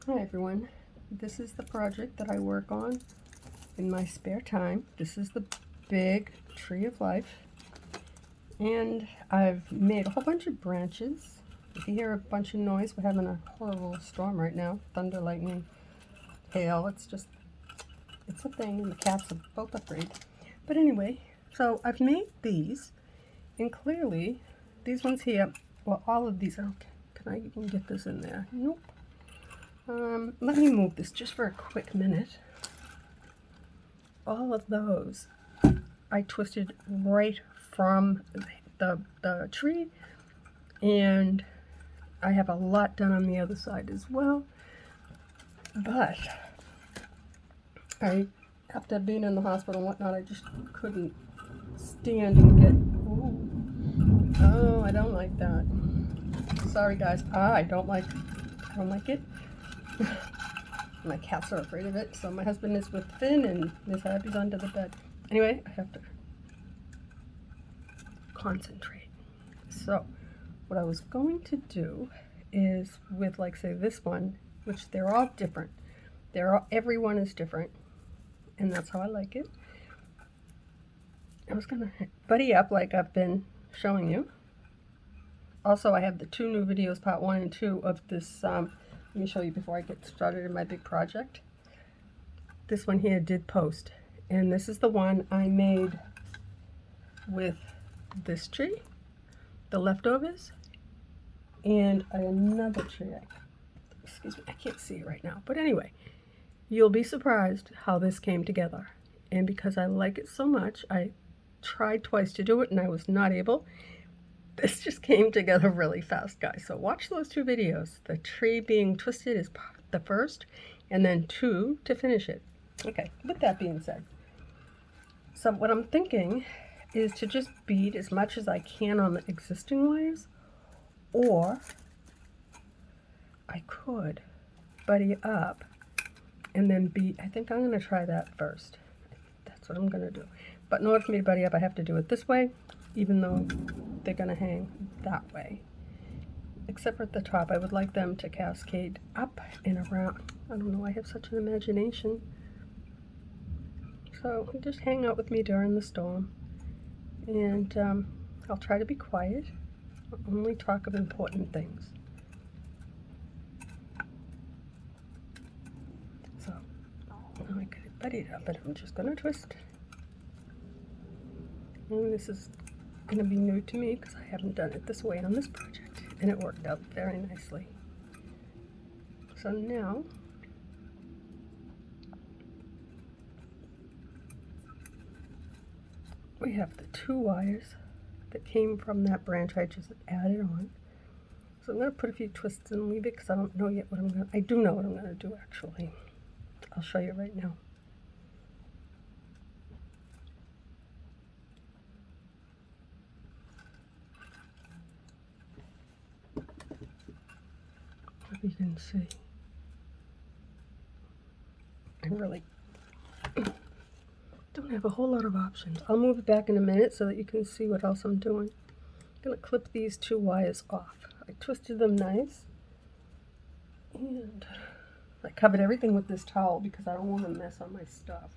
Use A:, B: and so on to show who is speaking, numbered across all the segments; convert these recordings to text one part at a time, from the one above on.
A: Hi everyone, this is the project that I work on in my spare time. This is the big tree of life, and I've made a whole bunch of branches. If you hear a bunch of noise, we're having a horrible storm right now. Thunder, lightning, hail, it's a thing, and the cats are both afraid. But anyway, so I've made these, and clearly these ones here, well, all of these are okay. Can I even get this in there? Nope. Let me move this just for a quick minute. All of those I twisted right from the tree, and I have a lot done on the other side as well. But after being in the hospital and whatnot, I just couldn't stand and get. Ooh. Oh, I don't like that. Sorry guys, I don't like it. My cats are afraid of it, so my husband is with Finn and Miss Abby's under the bed. Anyway, I have to concentrate. So what I was going to do is with, like, say this one, which they're all different. Everyone is different, and that's how I like it. I was gonna buddy up like I've been showing you. Also, I have the two new videos, part 1 and 2 of this. Let me show you before I get started in my big project. This one here did post, and this is the one I made with this tree, the leftovers, and another tree. Excuse me, I can't see it right now, but anyway, you'll be surprised how this came together. And because I like it so much, I tried twice to do it and I was not able. This just came together really fast, guys. So watch those two videos. The tree being twisted is the first, and then 2 to finish it. Okay, with that being said, so what I'm thinking is to just bead as much as I can on the existing wires, or I could buddy up and then bead. I think I'm going to try that first. That's what I'm going to do. But in order for me to buddy up, I have to do it this way, even though they're going to hang that way. Except for at the top, I would like them to cascade up and around. I don't know, I have such an imagination. So just hang out with me during the storm, and I'll try to be quiet. I'll only talk of important things. So now I got it buddied up, and I'm just going to twist. And this is going to be new to me because I haven't done it this way on this project, and it worked out very nicely. So now we have the 2 wires that came from that branch I just added on. So I'm going to put a few twists and leave it because I don't know yet what I'm going to. I do know what I'm going to do actually. I'll show you right now. If you can see, I really don't have a whole lot of options. I'll move it back in a minute so that you can see what else I'm doing. I'm going to clip these 2 wires off. I twisted them nice, and I covered everything with this towel because I don't want to mess up my stuff.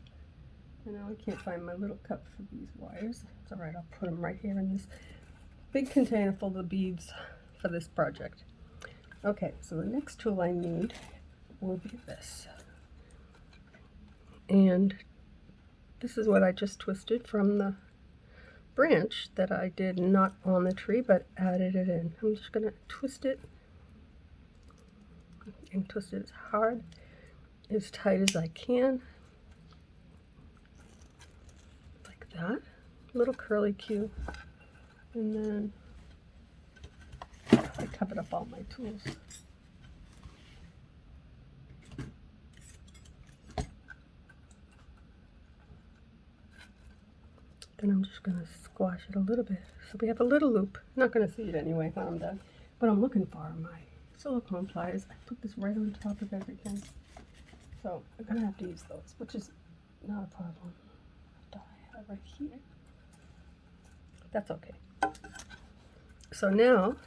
A: And now I can't find my little cup for these wires. It's alright, I'll put them right here in this big container full of beads for this project. Okay, so the next tool I need will be this. And this is what I just twisted from the branch that I did not on the tree but added it in. I'm just going to twist it and twist it as hard, as tight as I can, like that. Little curly Q, and then I covered up all my tools. Then I'm just going to squash it a little bit. So we have a little loop. I'm not going to see it anyway when I'm done. But I'm looking for my silicone pliers. I put this right on top of everything. So I'm going to have to use those, which is not a problem. I have right here. That's okay. So now,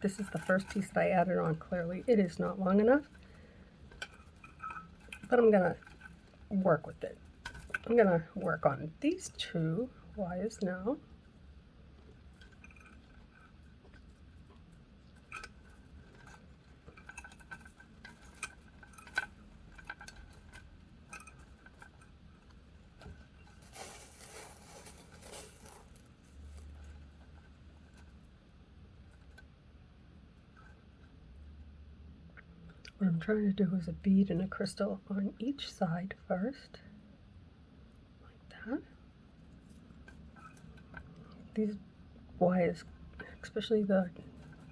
A: this is the first piece that I added on clearly. It is not long enough. but I'm gonna work with it. I'm gonna work on these two wires now. What I'm trying to do is a bead and a crystal on each side first, like that. These wires, especially the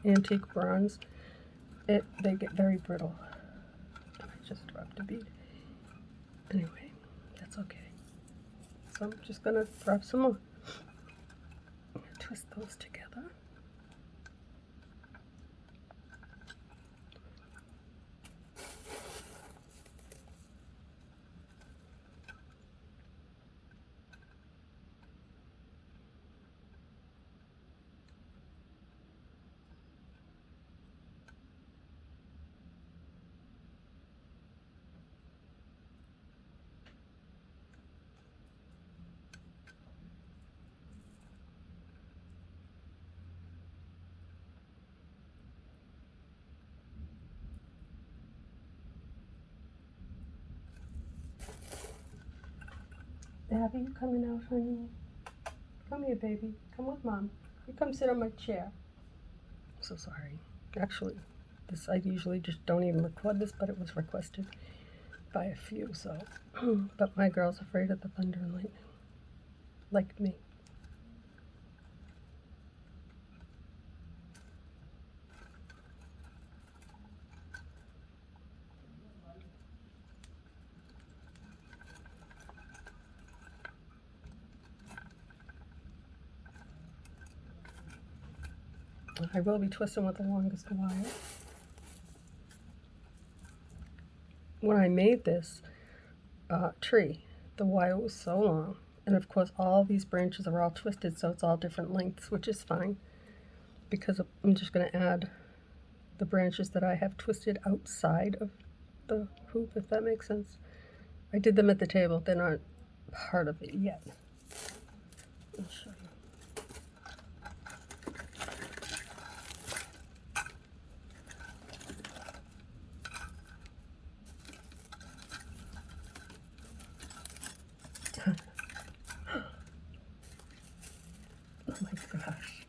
A: antique bronze, they get very brittle. I just dropped a bead. Anyway, that's okay. So I'm just gonna drop some more. Twist those together. Abby, you coming out, honey? Come here, baby. Come with Mom. You come sit on my chair. I'm so sorry. Actually, I usually just don't even record this, but it was requested by a few, so. But my girl's afraid of the thunder and lightning, like me. I will be twisting with the longest wire. When I made this tree, the wire was so long, and of course all these branches are all twisted, so it's all different lengths, which is fine, because I'm just going to add the branches that I have twisted outside of the hoop, if that makes sense. I did them at the table. They're not part of it yet. I'll show you. Oh my gosh.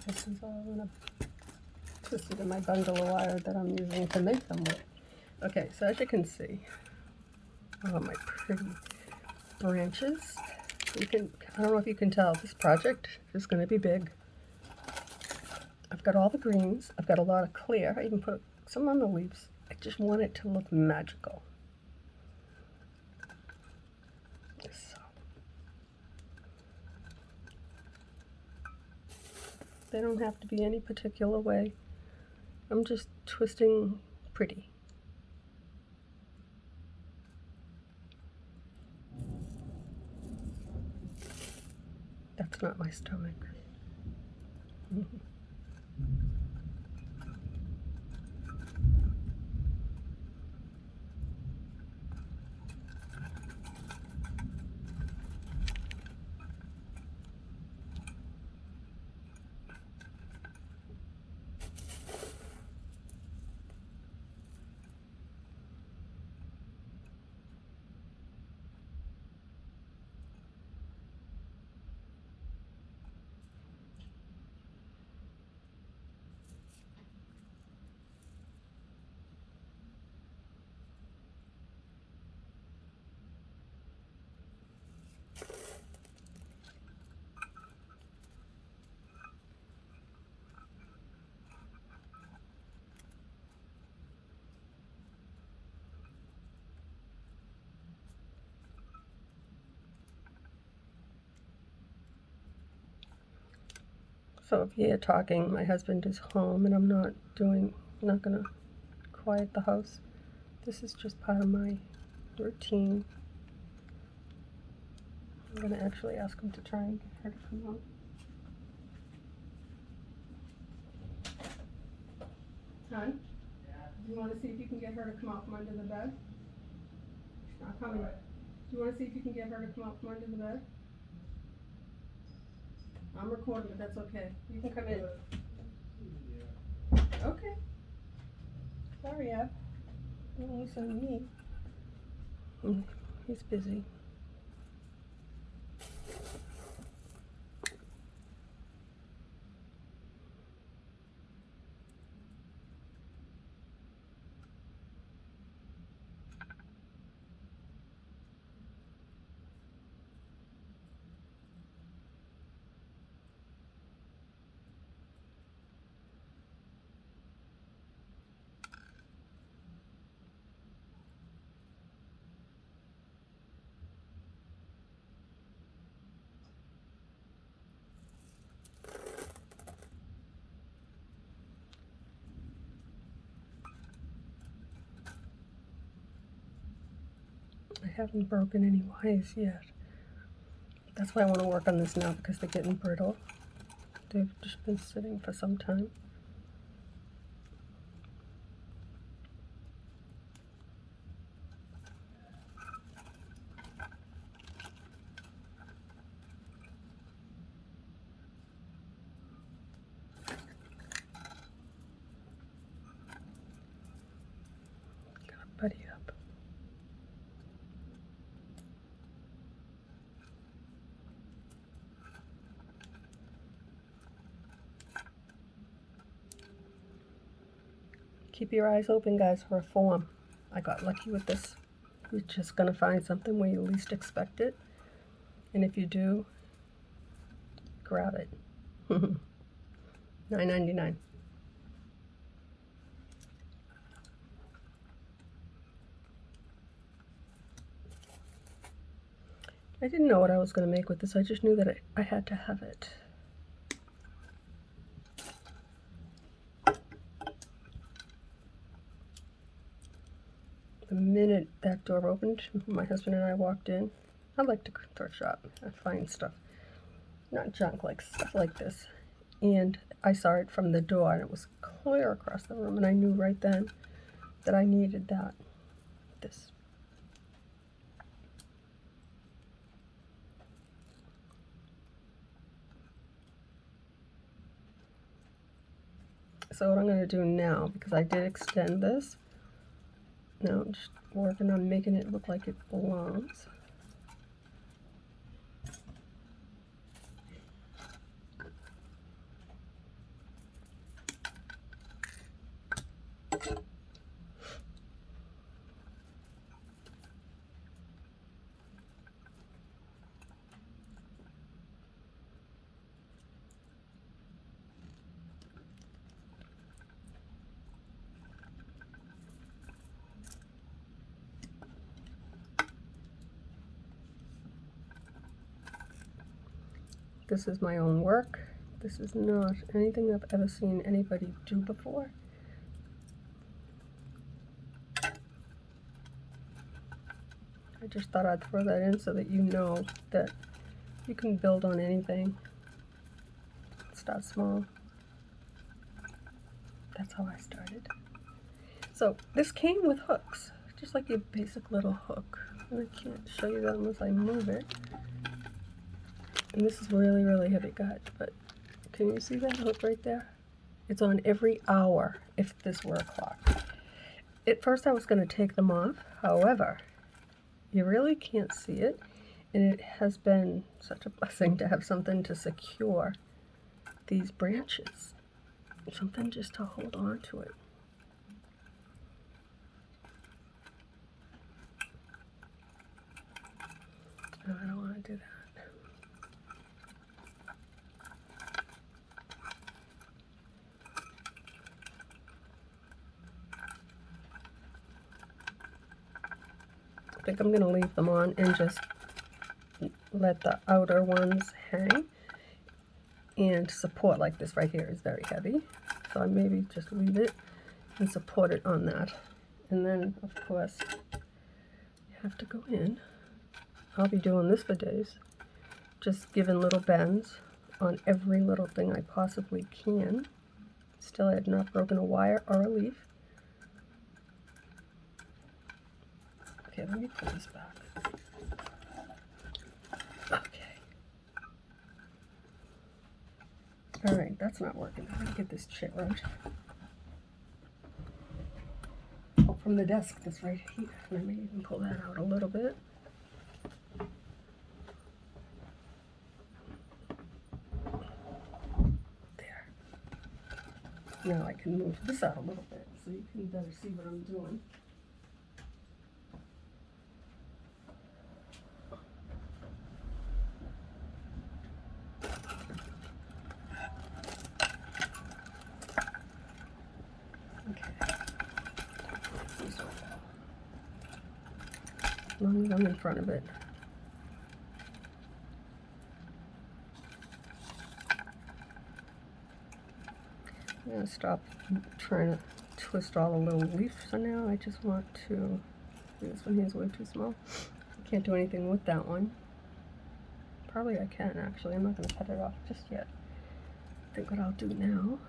A: This is all in a twisted in my bundle of wire that I'm using to make them with. Okay, so as you can see, oh, my pretty branches. I don't know if you can tell, this project is going to be big. I've got all the greens. I've got a lot of clear. I even put some on the leaves. I just want it to look magical. So, they don't have to be any particular way. I'm just twisting pretty. That's not my stomach. So if you're talking, my husband is home and I'm not gonna quiet the house. This is just part of my routine. I'm gonna actually ask him to try and get her to come out. Hon, do you want to see if you can get her to come out from under the bed? She's not coming. Do you want to see if you can get her to come out from under the bed? I'm recording, but that's okay. You can come in. Okay. Sorry, Ab. You don't listen to me. He's busy. I haven't broken any wires yet. That's why I want to work on this now, because they're getting brittle. They've just been sitting for some time. Gotta buddy up. Keep your eyes open, guys, for a form. I got lucky with this. You're just gonna find something where you least expect it. And if you do, grab it. $9.99. I didn't know what I was going to make with this. I just knew that I had to have it. The minute that door opened, my husband and I walked in. I like to thrift shop. I find stuff, not junk, like stuff like this. And I saw it from the door, and it was clear across the room, and I knew right then that I needed that. This. So what I'm going to do now, because I did extend this, now I'm just working on making it look like it belongs. This is my own work. This is not anything I've ever seen anybody do before. I just thought I'd throw that in so that you know that you can build on anything. Start small. That's how I started. So this came with hooks, just like your basic little hook. And I can't show you that unless I move it. And this is really, really heavy gut, but can you see that hook right there? It's on every hour if this were a clock. At first I was going to take them off, however, you really can't see it, and it has been such a blessing to have something to secure these branches, something just to hold on to it. No, I don't want to do that. I think I'm going to leave them on and just let the outer ones hang. And support like this right here is very heavy, so I maybe just leave it and support it on that. And then, of course, you have to go in. I'll be doing this for days, just giving little bends on every little thing I possibly can. Still, I had not broken a wire or a leaf. Okay, let me pull this back. Okay. Alright, that's not working. I gotta get this shit right. Oh, from the desk, that's right here. Let me even pull that out a little bit. There. Now I can move this out a little bit so you can better see what I'm doing. As long as I'm in front of it. I'm going to stop trying to twist all the little leaves for now. I just want to, this one here is way too small. I can't do anything with that one. Probably I can actually. I'm not going to cut it off just yet. I think what I'll do now,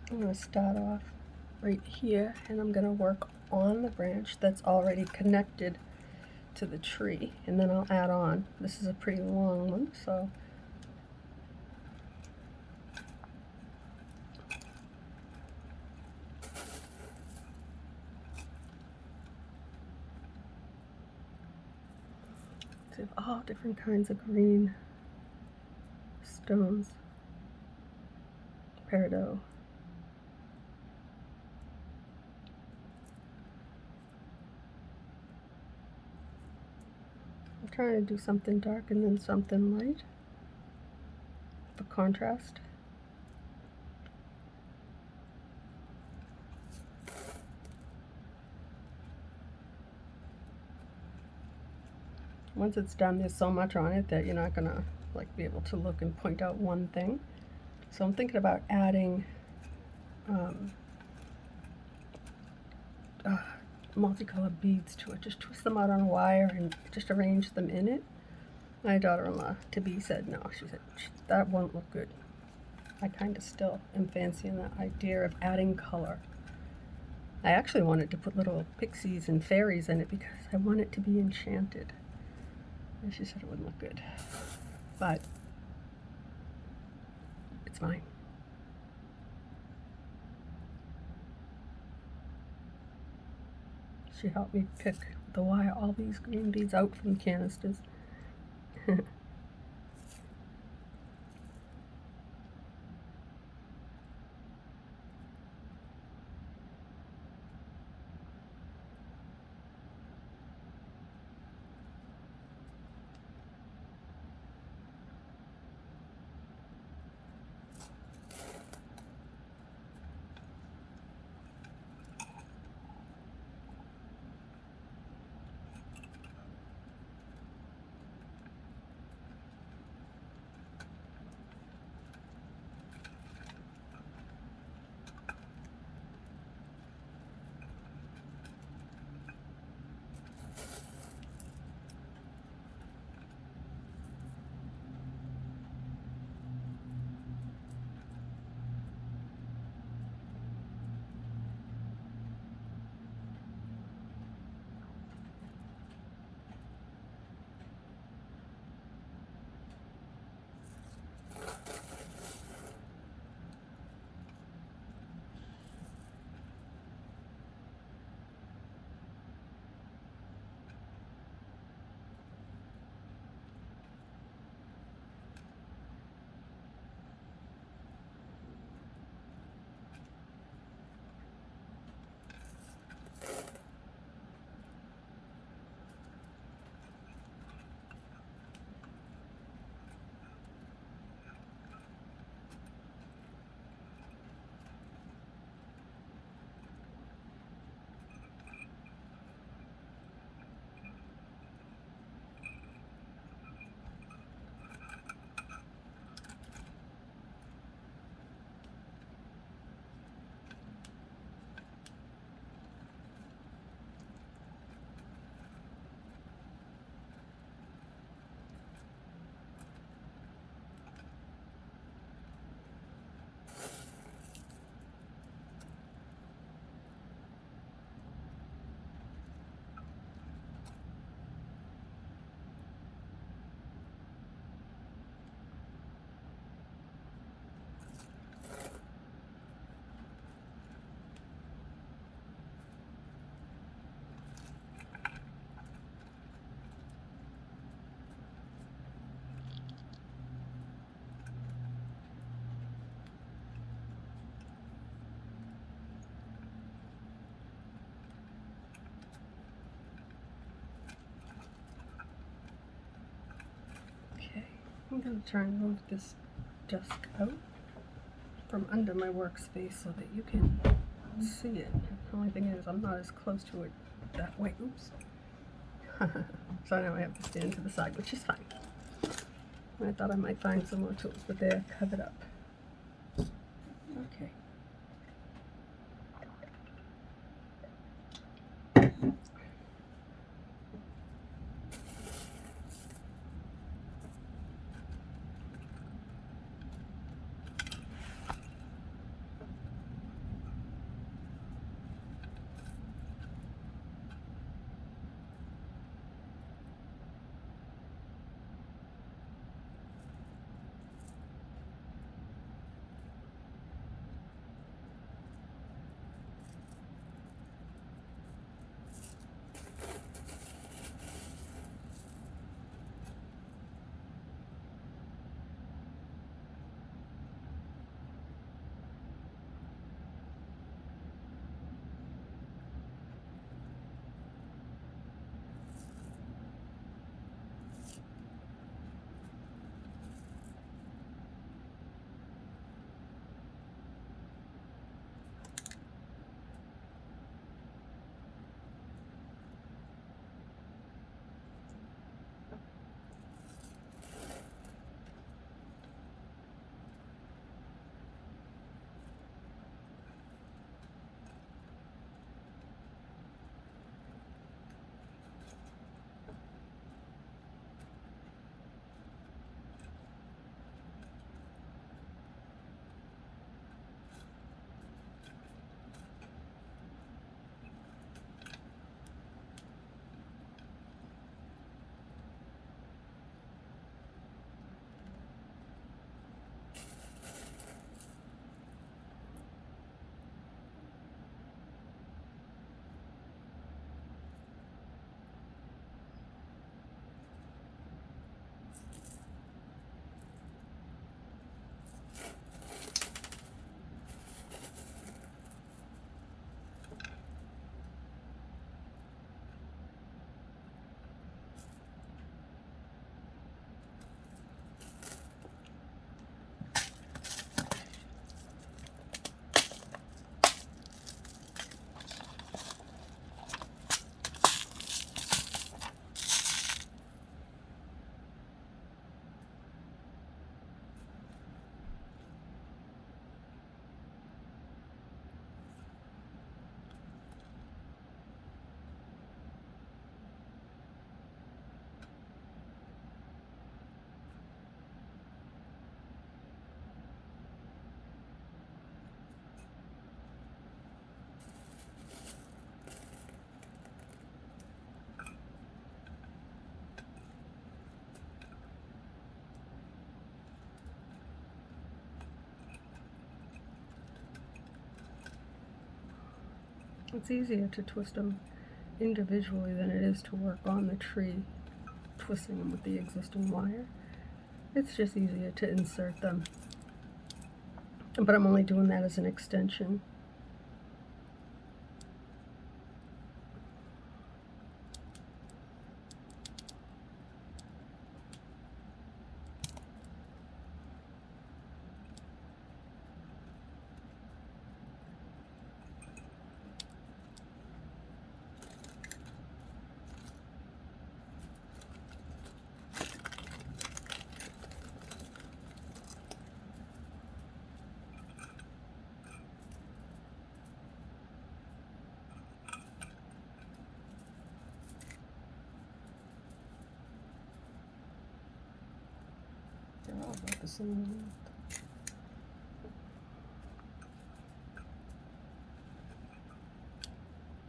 A: I'm going to start off right here and I'm going to work on the branch that's already connected to the tree, and then I'll add on. This is a pretty long one, so we have all different kinds of green stones. Peridot. I'm trying to do something dark and then something light for contrast. Once it's done, there's so much on it that you're not gonna like be able to look and point out one thing. So I'm thinking about adding multicolored beads to it. Just twist them out on a wire and just arrange them in it. My daughter-in-law, to be, said no. She said, that won't look good. I kind of still am fancying the idea of adding color. I actually wanted to put little pixies and fairies in it because I want it to be enchanted. And she said it wouldn't look good. But it's fine. She helped me pick the wire, all these green beads out from the canisters. I'm going to try and move this desk out from under my workspace so that you can see it. The only thing is I'm not as close to it that way. Oops. So now I have to stand to the side, which is fine. I thought I might find some more tools, but they're covered up. Okay. It's easier to twist them individually than it is to work on the tree, twisting them with the existing wire. It's just easier to insert them. But I'm only doing that as an extension. They're all about the same length.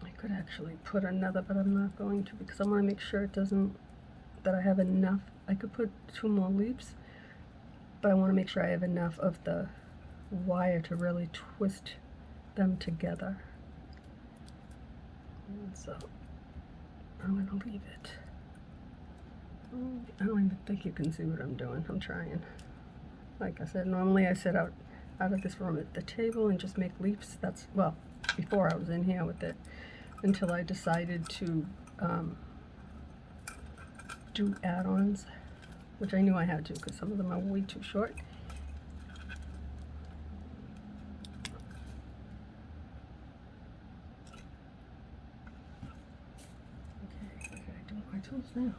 A: I could actually put another, but I'm not going to because I want to make sure it doesn't, that I have enough. I could put 2 more leaves, but I want to make sure I have enough of the wire to really twist them together. And so I'm going to leave it. I don't even think you can see what I'm doing. I'm trying. Like I said, normally I sit out of this room at the table and just make leaves. That's, well, before I was in here with it, until I decided to do add-ons. which I knew I had to because some of them are way too short. Okay, what can I do with my tools now?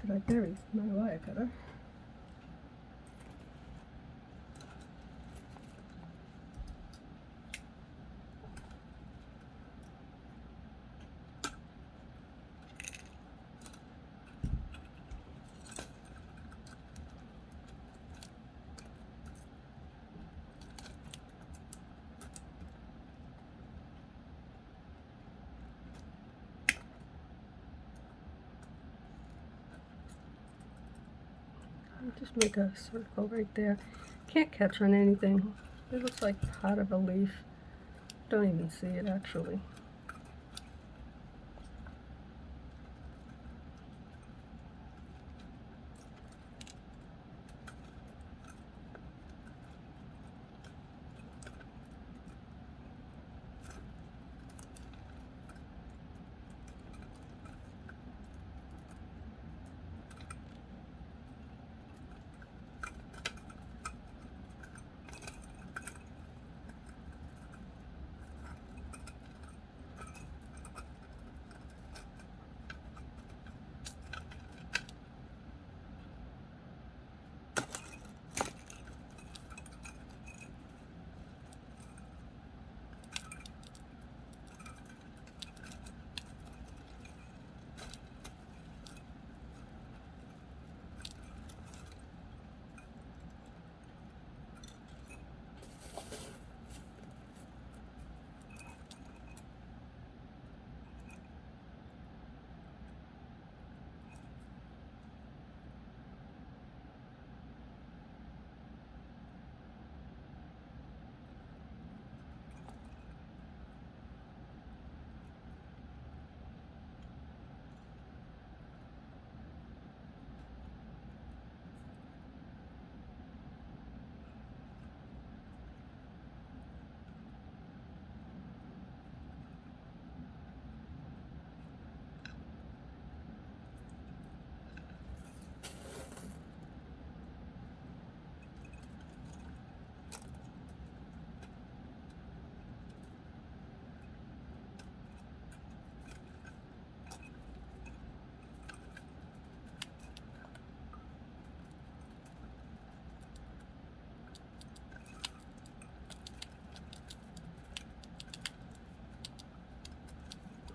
A: Did I bury my wire cutter? Just make a circle right there. Can't catch on anything. It looks like part of a leaf. Don't even see it actually.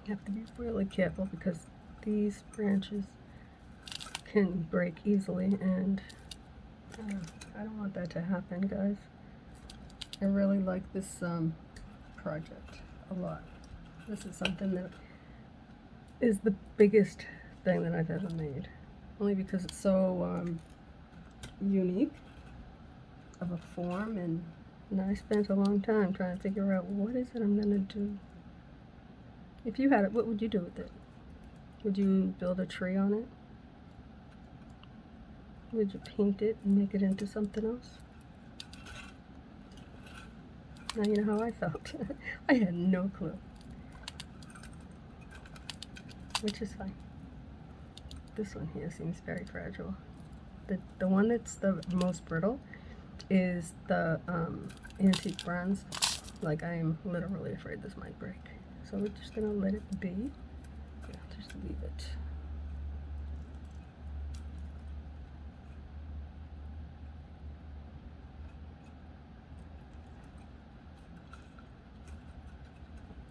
A: You have to be really careful because these branches can break easily, and I don't want that to happen, guys. I really like this project a lot. This is something that is the biggest thing that I've ever made, only because it's so unique of a form, and I spent a long time trying to figure out what is it I'm gonna do. If you had it, what would you do with it? Would you build a tree on it? Would you paint it and make it into something else? Now you know how I felt. I had no clue. Which is fine. This one here seems very fragile. The one that's the most brittle is the antique bronze. Like, I am literally afraid this might break. So we're just gonna let it be. Yeah, just leave it.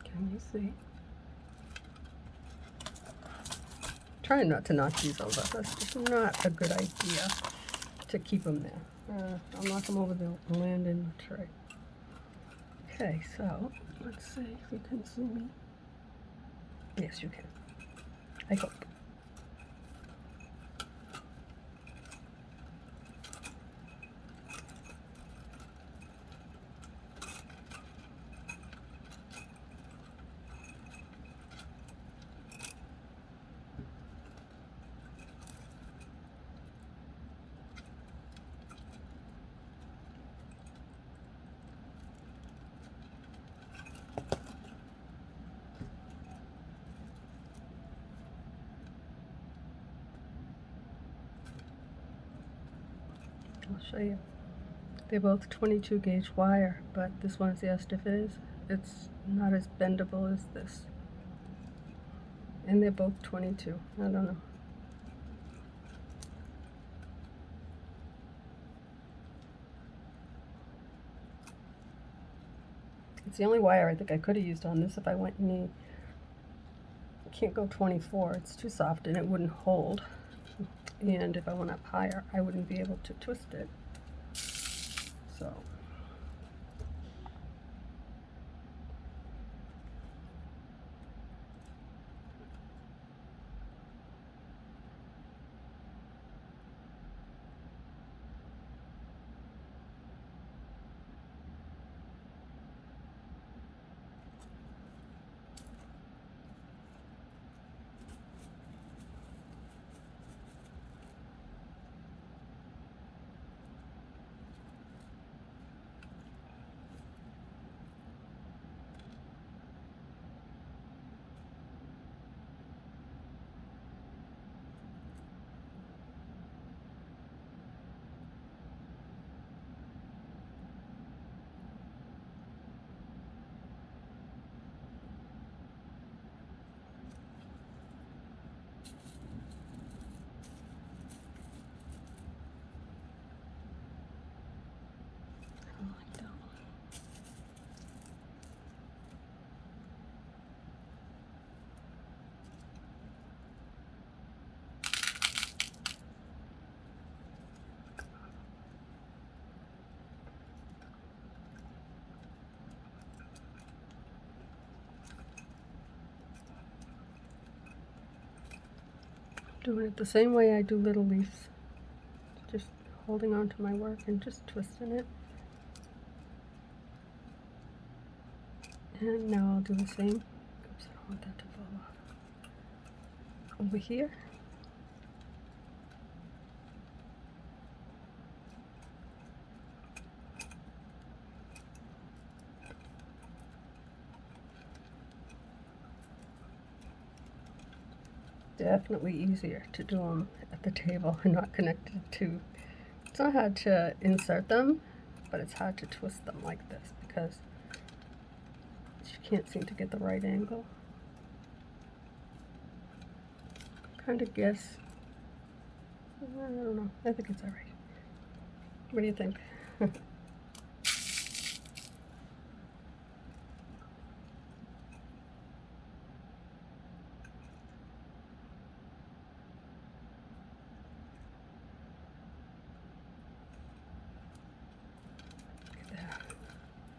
A: Can you see? Trying not to knock these over. That's just not a good idea to keep them there. I'll knock them over, they'll land in the tray. Okay, so let's see if you can see me. Yes, you can. I hope. I'll show you. They're both 22 gauge wire, but this one is the stiff it is. It's not as bendable as this. And they're both 22. I don't know. It's the only wire I think I could have used on this if I went any. I can't go 24. It's too soft and it wouldn't hold. And if I went up higher, I wouldn't be able to twist it. So. Doing it the same way I do little leaves. Just holding on to my work and just twisting it. And now I'll do the same. Oops, I don't want that to fall off. Over here. Definitely easier to do them at the table and not connected to. It's not hard to insert them, but it's hard to twist them like this because you can't seem to get the right angle. Kind of guess. I don't know. I think it's alright. What do you think?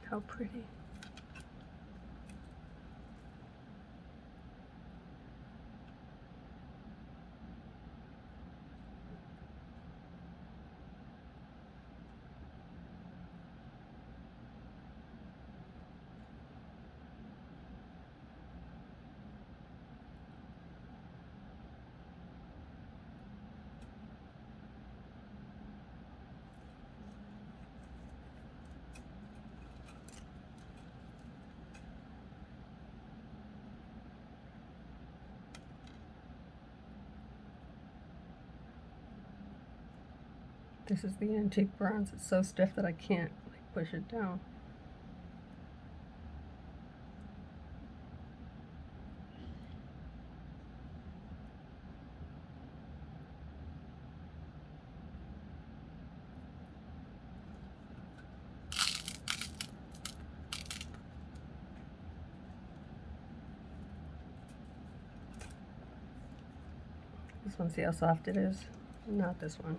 A: How pretty. This is the antique bronze. It's so stiff that I can't push it down. This one, see how soft it is? Not this one.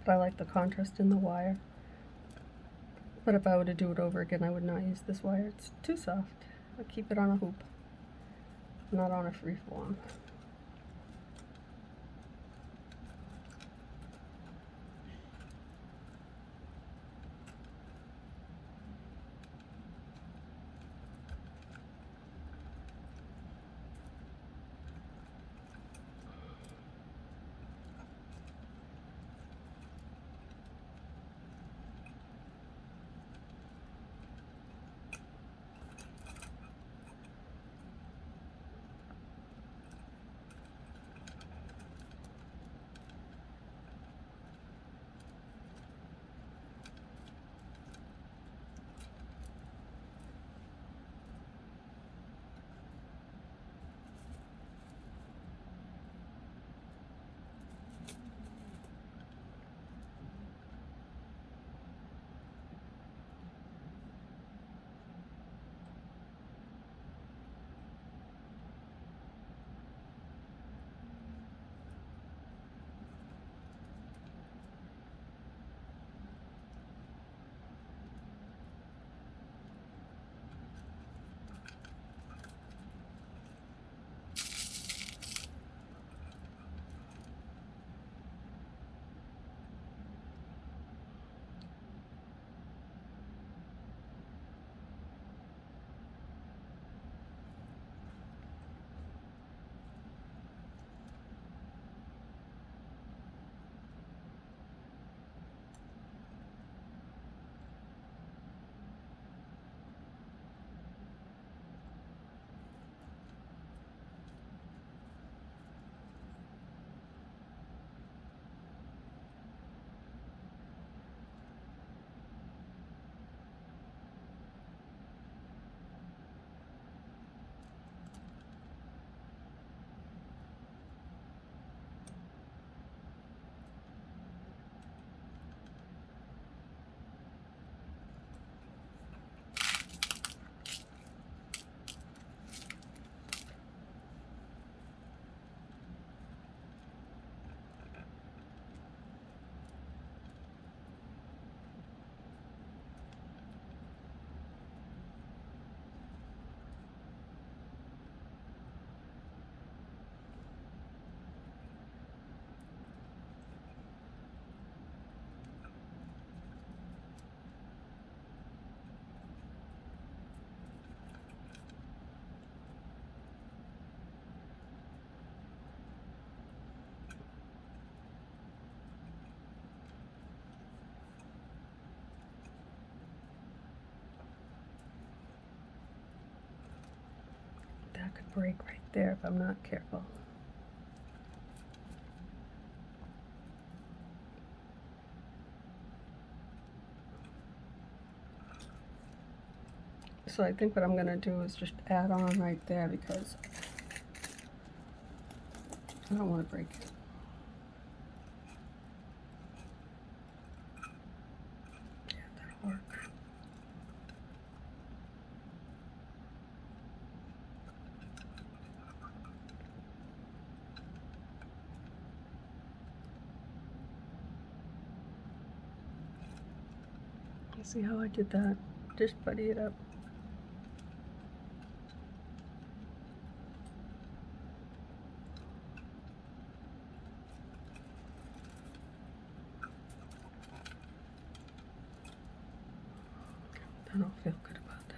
A: But I like the contrast in the wire. But if I were to do it over again, I would not use this wire. It's too soft. I'll keep it on a hoop, not on a free form. that could break right there if I'm not careful. So I think what I'm going to do is just add on right there because I don't want to break it. Yeah, that'll work. You see how I did that? Just buddy it up. I don't feel good about that.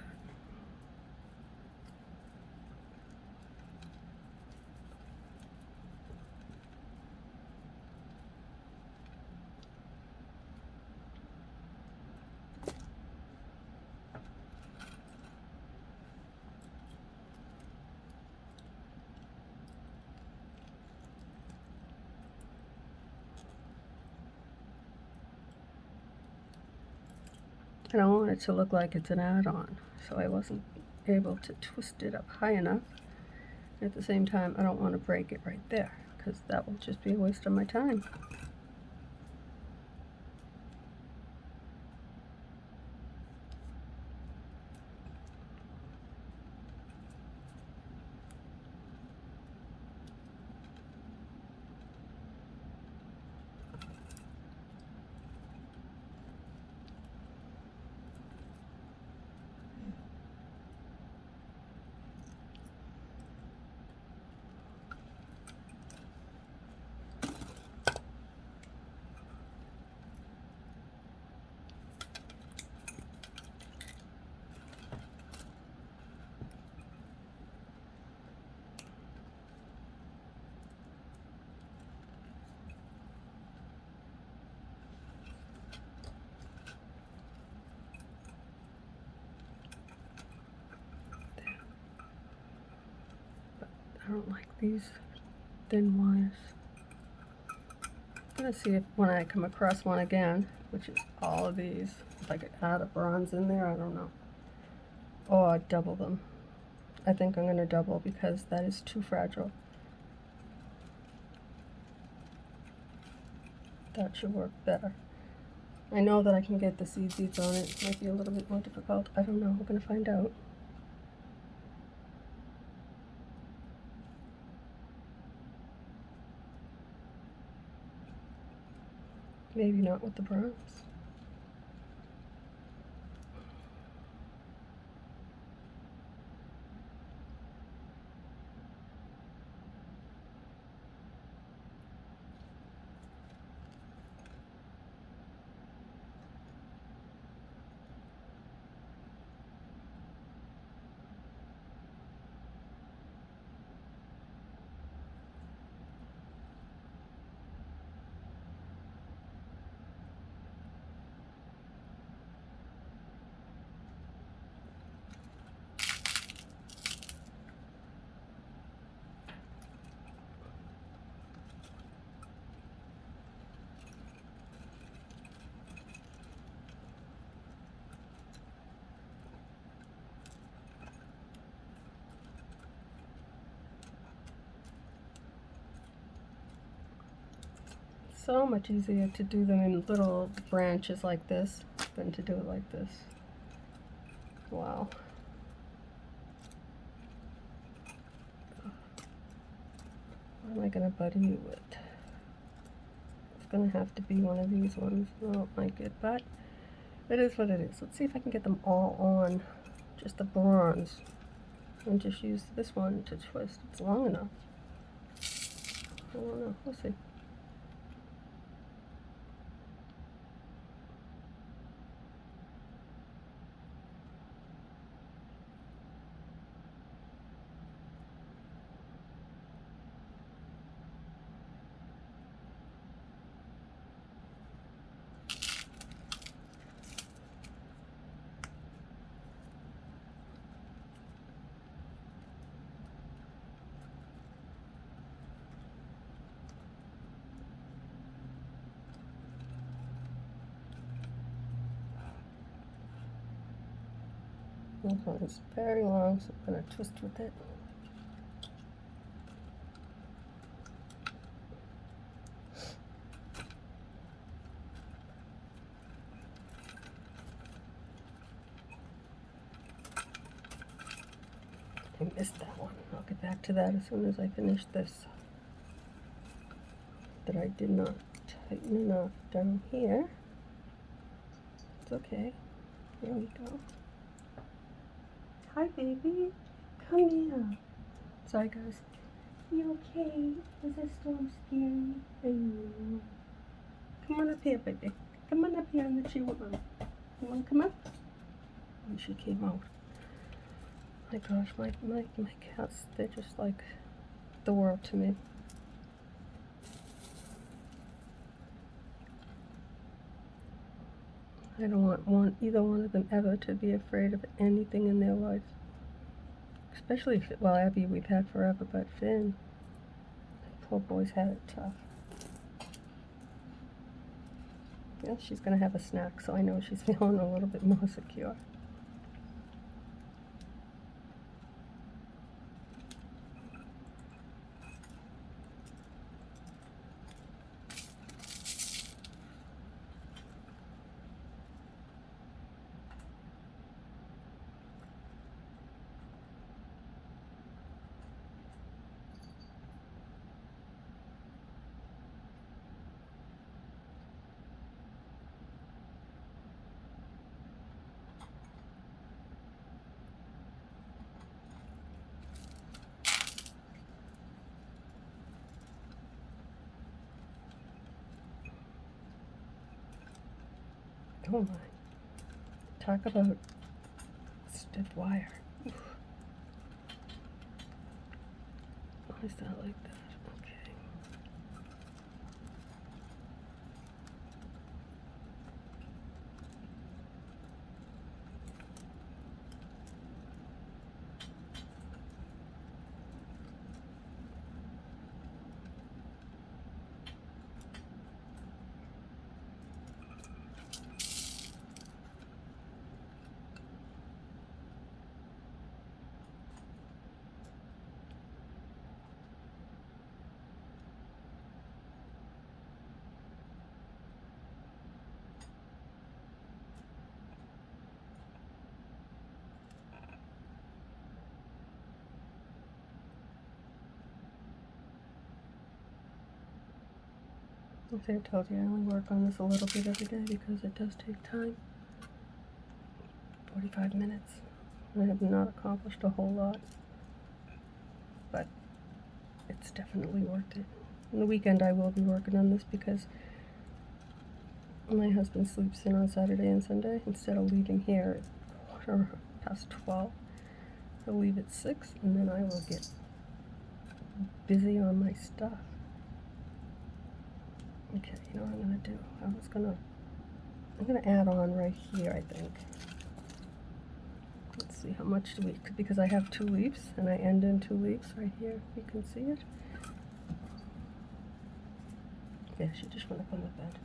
A: I don't want it to look like it's an add-on, so I wasn't able to twist it up high enough. At the same time, I don't want to break it right there, because that will just be a waste of my time. I don't like these thin wires. I'm gonna see if when I come across one again, which is all of these, if I could add a bronze in there, I don't know. Or I'd double them. I think I'm gonna double because that is too fragile. That should work better. I know that I can get the seed beads on it. It might be a little bit more difficult. I don't know. We're gonna find out. Maybe not with the bronze. So much easier to do them in little branches like this than to do it like this. Wow. What am I gonna buddy you with? It's gonna have to be one of these ones. I don't like it, but it is what it is. Let's see if I can get them all on just the bronze and just use this one to twist. It's long enough. I don't know. We'll see. This one is very long, so I'm going to twist with it. I missed that one. I'll get back to that as soon as I finish this. That I did not tighten enough down here. It's okay. There we go. Hi, baby. Come here. Sorry, guys. You okay? Is this storm scary? Oh. Come on up here, baby. Come on up here in the tree with Mom. You want to come up? And she came out. My gosh, my cats, they're just like the world to me. I don't want either one of them ever to be afraid of anything in their life. Especially, well, Abby we've had forever, but Finn, poor boy's had it tough. Yeah, she's going to have a snack, so I know she's feeling a little bit more secure. Oh my. Talk about stiff wire. Oof. Why is that like that? Okay. As I told you, I only work on this a little bit every day because it does take time. 45 minutes. I have not accomplished a whole lot, but it's definitely worth it. On the weekend I will be working on this because my husband sleeps in on Saturday and Sunday. Instead of leaving here at 12:15, he'll leave at 6, and then I will get busy on my stuff. Okay, you know what I'm gonna do? I'm gonna add on right here, I think. Let's see, how much do we, because I have 2 leaves, and I end in 2 leaves right here. You can see it. Yeah, she just went up on the bed.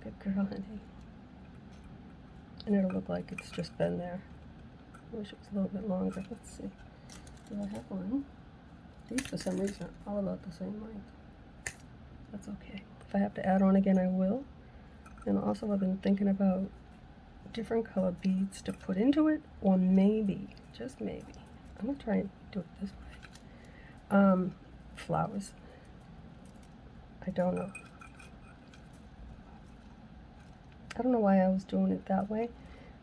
A: Good girl, honey. And it'll look like it's just been there. I wish it was a little bit longer. Let's see. Do I have one? These, for some reason, are all about the same length. That's okay. If I have to add on again, I will. And also, I've been thinking about different color beads to put into it, or maybe, just maybe, I'm gonna try and do it this way. Flowers. I don't know. I don't know why I was doing it that way.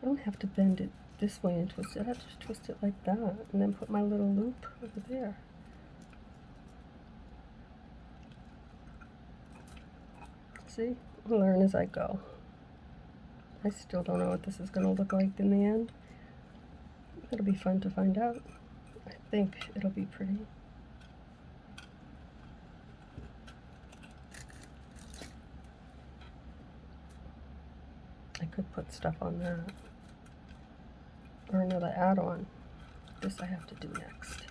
A: I don't have to bend it this way and twist it. I just twist it like that, and then put my little loop over there. See? I'll learn as I go. I still don't know what this is going to look like in the end. It'll be fun to find out. I think it'll be pretty. I could put stuff on that. Or another add-on. This I have to do next.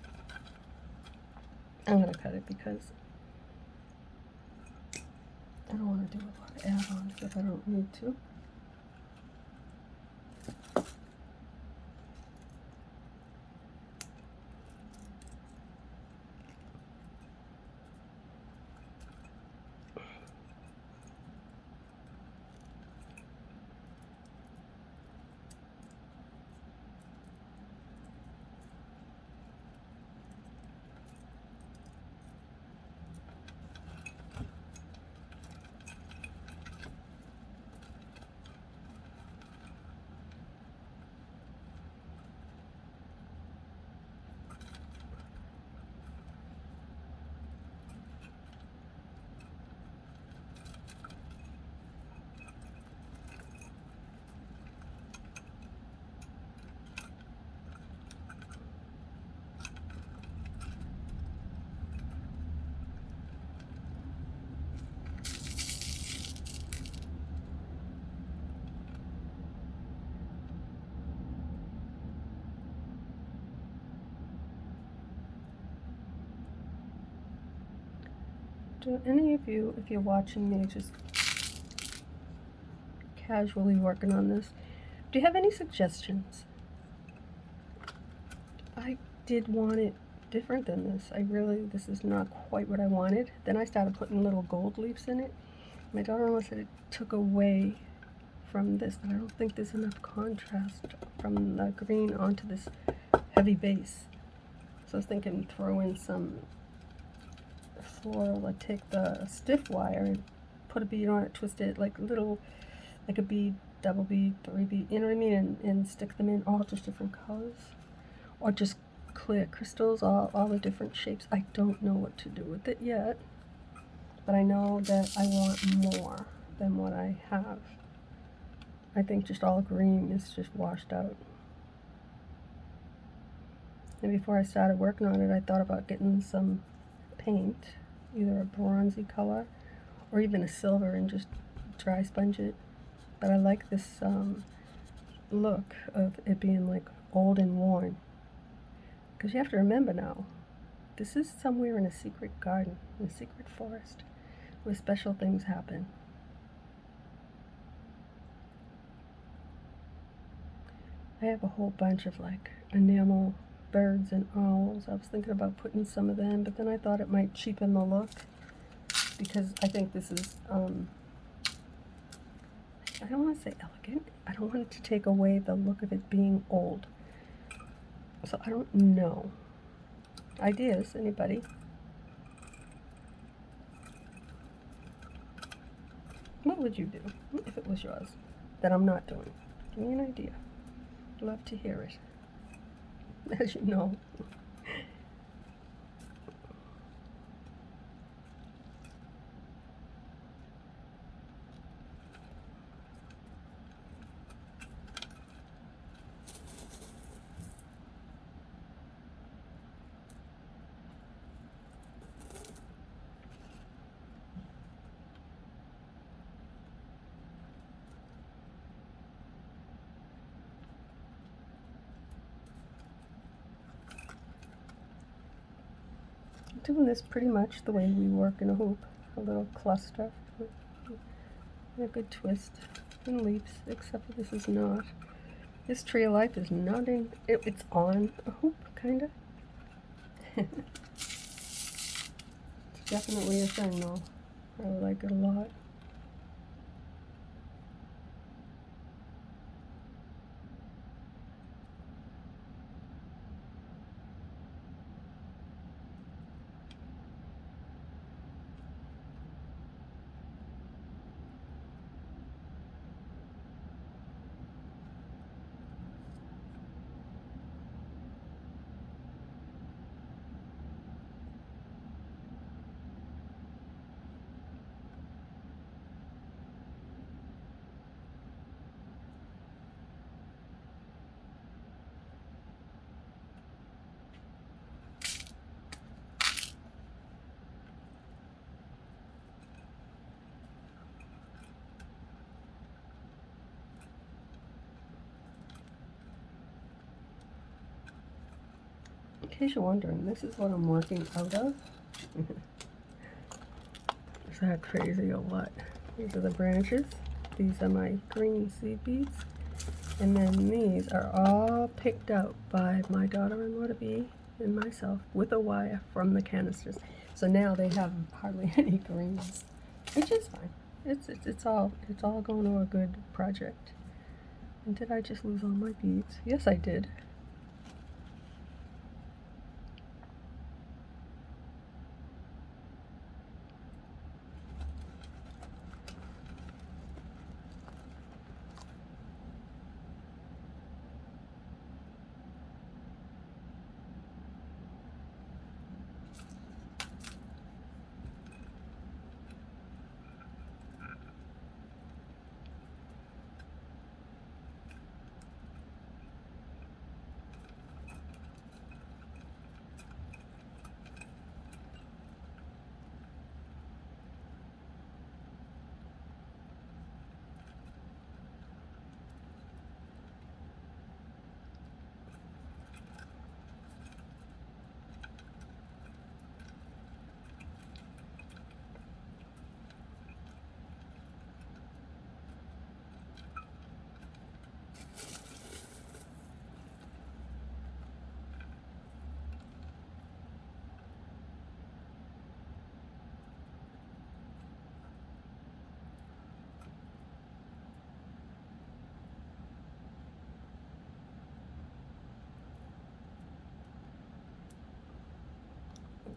A: I'm going to cut it because I don't want to do a lot of add-ons if I don't need to. Do any of you, if you're watching me, just casually working on this, do you have any suggestions? I did want it different than this. This is not quite what I wanted. Then I started putting little gold leaves in it. My daughter-in-law said it took away from this, but I don't think there's enough contrast from the green onto this heavy base. So I was thinking throw in some floral, like take the stiff wire and put a bead on it, twist it like a bead, double bead, 3 bead, you know what I mean, and stick them in all just different colors. Or just clear crystals, all the different shapes. I don't know what to do with it yet, but I know that I want more than what I have. I think just all green is just washed out. And before I started working on it, I thought about getting some paint, either a bronzy color or even a silver, and just dry sponge it. But I like this look of it being like old and worn. Because you have to remember now, this is somewhere in a secret garden, in a secret forest, where special things happen. I have a whole bunch of like enamel birds and owls. I was thinking about putting some of them, but then I thought it might cheapen the look, because I think this is, I don't want to say elegant. I don't want it to take away the look of it being old. So I don't know. Ideas, anybody? What would you do if it was yours that I'm not doing? Give me an idea. Love to hear it. As you know. Doing this pretty much the way we work in a hoop, a little cluster, and a good twist, and leaps, except for this is not. This tree of life is not in, it's on a hoop, kind of. It's definitely a thing though. I like it a lot. In case you're wondering, this is what I'm working out of. Is that crazy or what? These are the branches. These are my green seed beads. And then these are all picked out by my daughter-in-law to be and myself with a wire from the canisters. So now they have hardly any greens, which is fine. It's all going to a good project. And did I just lose all my beads? Yes, I did.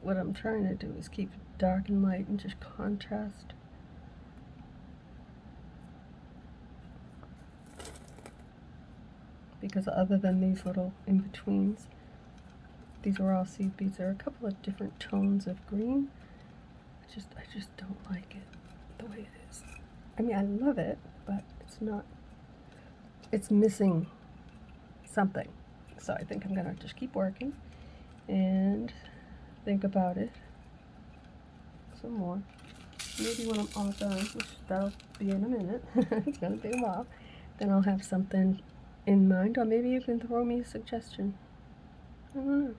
A: what I'm trying to do is keep dark and light and just contrast. Because other than these little in-betweens, these are all seed beads. There are a couple of different tones of green. I just don't like it the way it is. I mean, I love it, but it's missing something. So I think I'm gonna just keep working and think about it some more. Maybe when I'm all done, which that'll be in a minute, it's gonna be a while, then I'll have something in mind, or maybe you can throw me a suggestion. I don't know.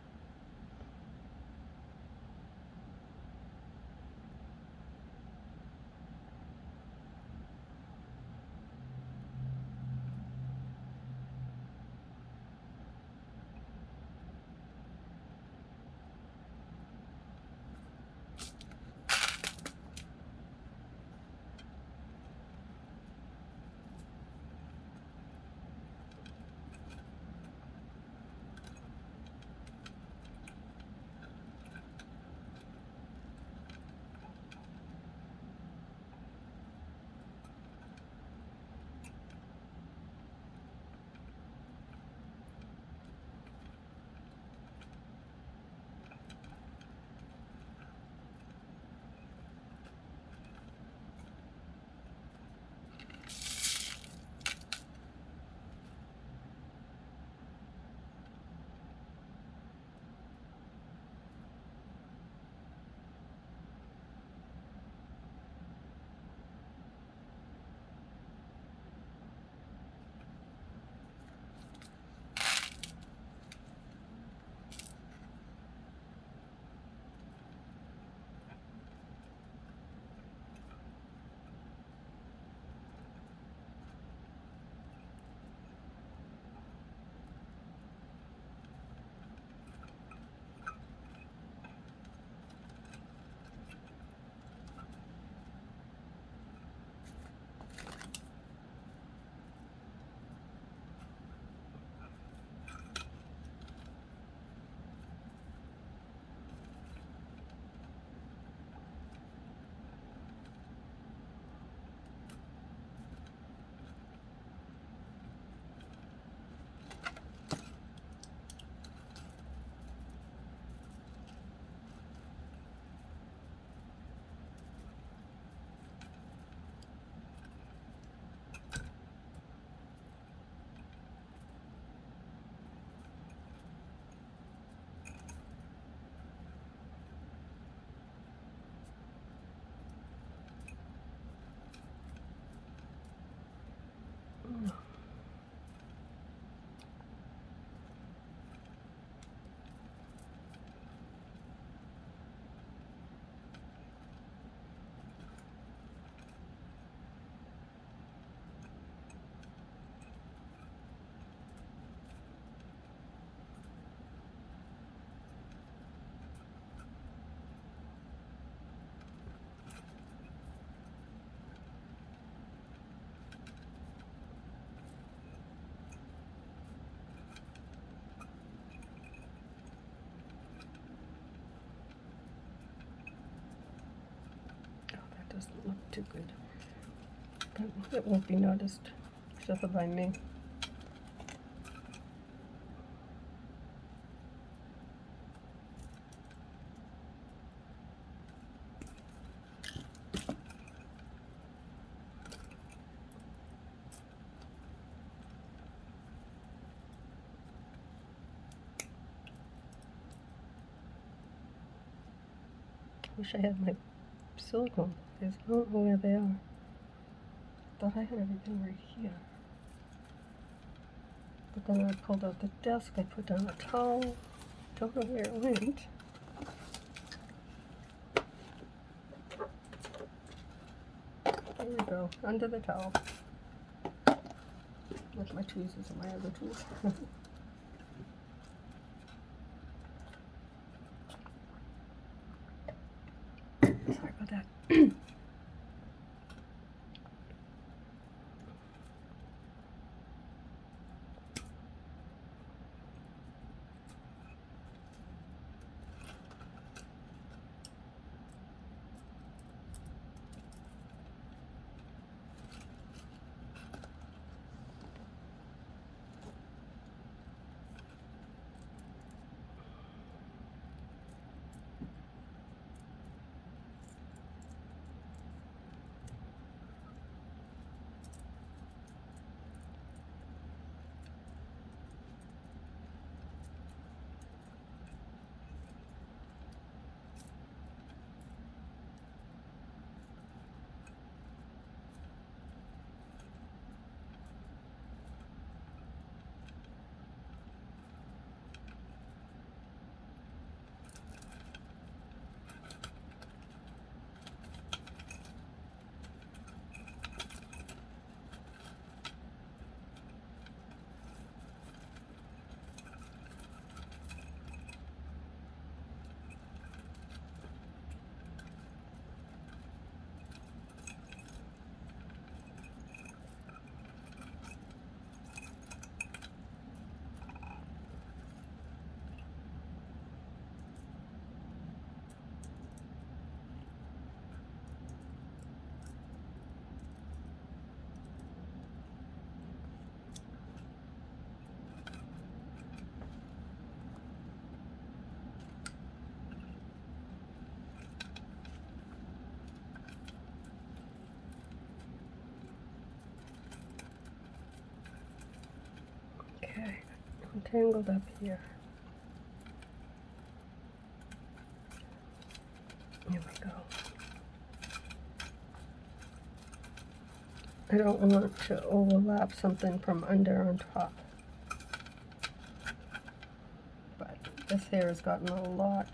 A: Doesn't look too good, but it won't be noticed except by me. Wish I had my silicone. I don't know where they are. Thought I had everything right here. But then I pulled out the desk, I put down a towel. Don't know where it went. There we go, under the towel. With my tweezers and my other tools. Sorry about that. Okay, I'm tangled up here. Here we go. I don't want to overlap something from under on top. But this hair has gotten a lot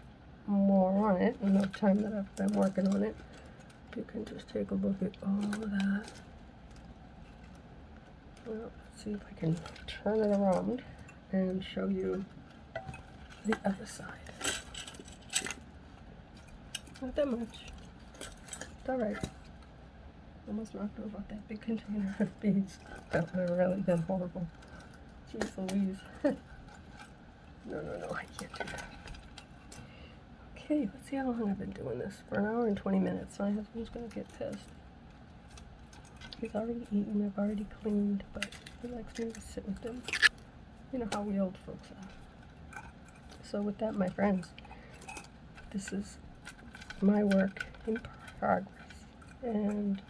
A: more on it in the time that I've been working on it. You can just take a look at all of that. Well, let's see if I can turn it around and show you the other side. Not that much. It's alright. Almost knocked over that big container of beads. That would have really been horrible. Jeez Louise. No, I can't do that. Okay, let's see how long I've been doing this. For an hour and 20 minutes. My husband's gonna get pissed. He's already eaten, I've already cleaned, but he likes me to sit with him. You know how we old folks are. So with that, my friends, this is my work in progress. And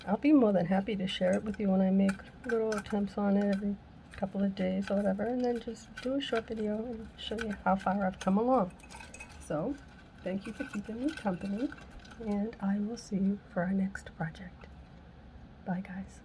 A: I'll be more than happy to share it with you when I make little attempts on it every couple of days or whatever, and then just do a short video and show you how far I've come along. So, thank you for keeping me company, and I will see you for our next project. Bye, guys.